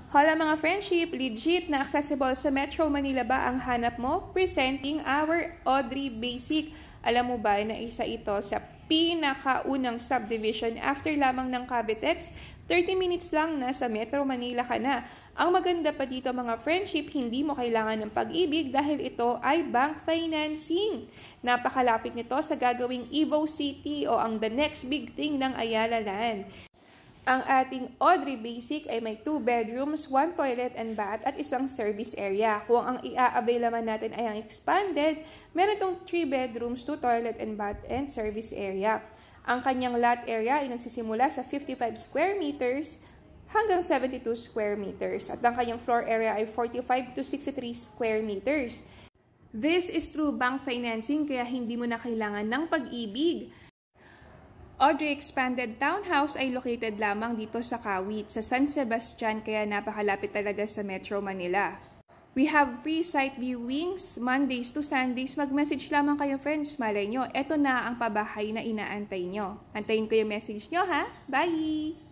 Hola mga friendship, legit na accessible sa Metro Manila ba ang hanap mo? Presenting our Audrey Basic. Alam mo ba na isa ito sa pinakaunang subdivision after lamang ng Cavitex? 30 minutes lang na sa Metro Manila ka na. Ang maganda pa dito mga friendship, hindi mo kailangan ng pag-ibig dahil ito ay bank financing. Napakalapit nito sa gagawing Evo City o ang the next big thing ng Ayala Land. Ang ating Audrey Basic ay may 2 bedrooms, 1 toilet and bath at isang service area. Kung ang i-avail naman natin ay ang expanded, meron itong 3 bedrooms, 2 toilet and bath and service area. Ang kanyang lot area ay nagsisimula sa 55 square meters hanggang 72 square meters. At ang kanyang floor area ay 45 to 63 square meters. This is through bank financing kaya hindi mo na kailangan ng pag-ibig. Audrey Expanded Townhouse ay located lamang dito sa Kawit, sa San Sebastian, kaya napakalapit talaga sa Metro Manila. We have free site viewings, Mondays to Sundays. Mag-message lamang kayo friends, malay nyo, eto na ang pabahay na inaantay nyo. Antayin ko yung message nyo ha, bye!